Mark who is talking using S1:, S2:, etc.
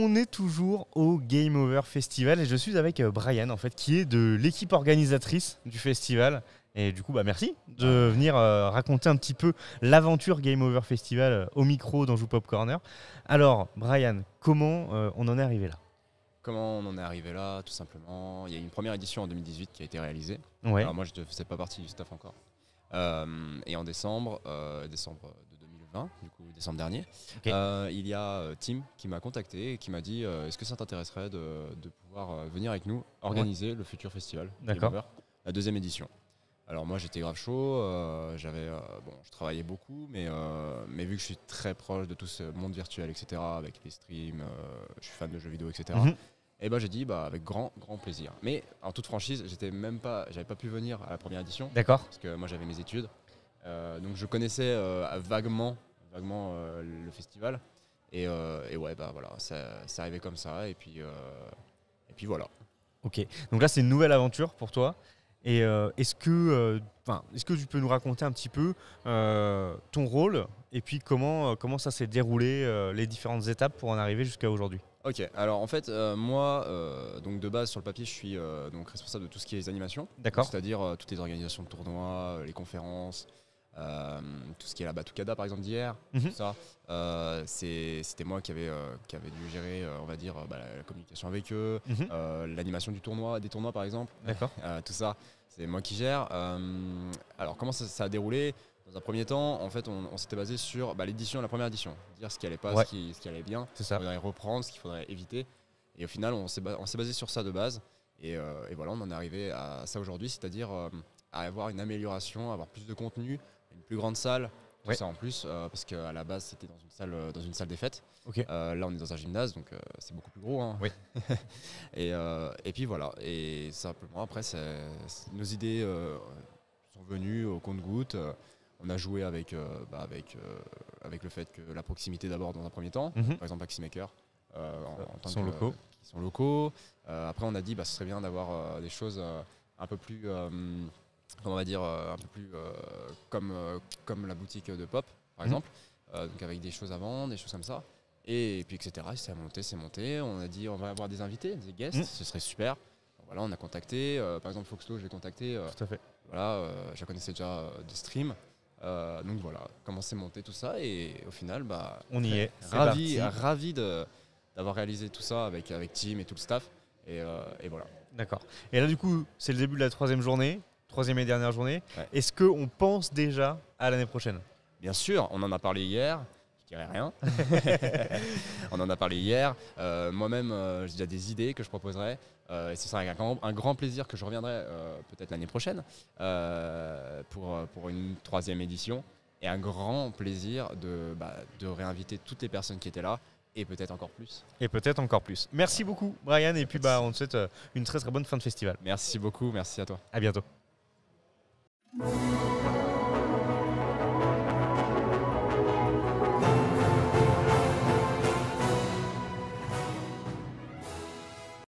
S1: On est toujours au Game Over Festival et je suis avec Brian en fait, qui est de l'équipe organisatrice du festival. Et du coup, merci de venir raconter un petit peu l'aventure Game Over Festival au micro dans Joue Pop Corner. Alors, Brian, comment on en est arrivé là?
S2: Comment on en est arrivé là? Tout simplement, il y a eu une première édition en 2018 qui a été réalisée.
S1: Ouais.
S2: Alors moi, je ne faisais pas partie du staff encore. Et en décembre de 2020, du coup décembre dernier,
S1: Okay.
S2: il y a Tim qui m'a contacté et qui m'a dit est-ce que ça t'intéresserait de pouvoir venir avec nous organiser le futur festival Game
S1: D'accord.
S2: Over, la deuxième édition. Alors moi j'étais grave chaud, je travaillais beaucoup, mais vu que je suis très proche de tout ce monde virtuel, etc., avec les streams, je suis fan de jeux vidéo, etc., et j'ai dit avec grand plaisir. Mais en toute franchise, j'avais pas pu venir à la première édition.
S1: D'accord.
S2: Parce que moi j'avais mes études, donc je connaissais vaguement le festival, et ouais voilà, c'est arrivé comme ça, et puis voilà.
S1: Ok, donc là c'est une nouvelle aventure pour toi. Et est-ce que tu peux nous raconter un petit peu ton rôle et puis comment ça s'est déroulé, les différentes étapes pour en arriver jusqu'à aujourd'hui?
S2: Ok, alors en fait moi donc de base sur le papier je suis donc responsable de tout ce qui est les animations.
S1: D'accord.
S2: C'est-à-dire toutes les organisations de tournois, les conférences, tout ce qui est la Batucada par exemple d'hier, tout ça. C'était moi qui avait dû gérer on va dire la communication avec eux, l'animation des tournois par exemple.
S1: D'accord.
S2: Tout ça c'est moi qui gère. Alors comment ça a déroulé? Dans un premier temps, en fait, on s'était basé sur l'édition, la première édition, dire ce qui allait pas,
S1: Ouais.
S2: ce qui allait bien,
S1: C'est
S2: ce
S1: ça.
S2: qu'il faudrait reprendre, ce qu'il faudrait éviter. Et au final, on s'est basé sur ça de base. Et voilà, on en est arrivé à ça aujourd'hui, c'est-à-dire à avoir une amélioration, avoir plus de contenu, une plus grande salle, tout ça en plus, parce qu'à la base, c'était dans une salle des fêtes.
S1: Ok.
S2: Là, on est dans un gymnase, donc c'est beaucoup plus gros. Hein.
S1: Oui.
S2: Et puis voilà. Et simplement, après, nos idées sont venues au compte-gouttes. On a joué avec le fait que la proximité d'abord dans un premier temps, par exemple Aximaker,
S1: Qui sont locaux.
S2: Qui sont locaux. Après on a dit ce serait bien d'avoir des choses un peu plus, comment on va dire, un peu plus comme la boutique de Pop par exemple, donc avec des choses à vendre, des choses comme ça. Et puis etc. C'est monté. On a dit on va avoir des invités, des guests, ce serait super. Voilà, on a contacté, par exemple Foxlo, je l'ai contacté.
S1: Tout à fait.
S2: Voilà, je la connaissais déjà des streams. Donc voilà, comment c'est monté tout ça, et au final
S1: on y est.
S2: Ravi d'avoir réalisé tout ça avec Tim et tout le staff, et voilà.
S1: D'accord. Et là du coup c'est le début de la troisième et dernière journée.
S2: Ouais.
S1: Est-ce qu'on pense déjà à l'année prochaine?
S2: Bien sûr, on en a parlé hier. Je dirais rien. On en a parlé hier. Moi-même, j'ai déjà des idées que je proposerai. Et ce sera avec un grand plaisir que je reviendrai peut-être l'année prochaine pour une troisième édition. Et un grand plaisir de réinviter toutes les personnes qui étaient là. Et peut-être encore plus.
S1: Merci beaucoup, Brian. Et puis on te souhaite une très très bonne fin de festival.
S2: Merci beaucoup. Merci à toi.
S1: À bientôt.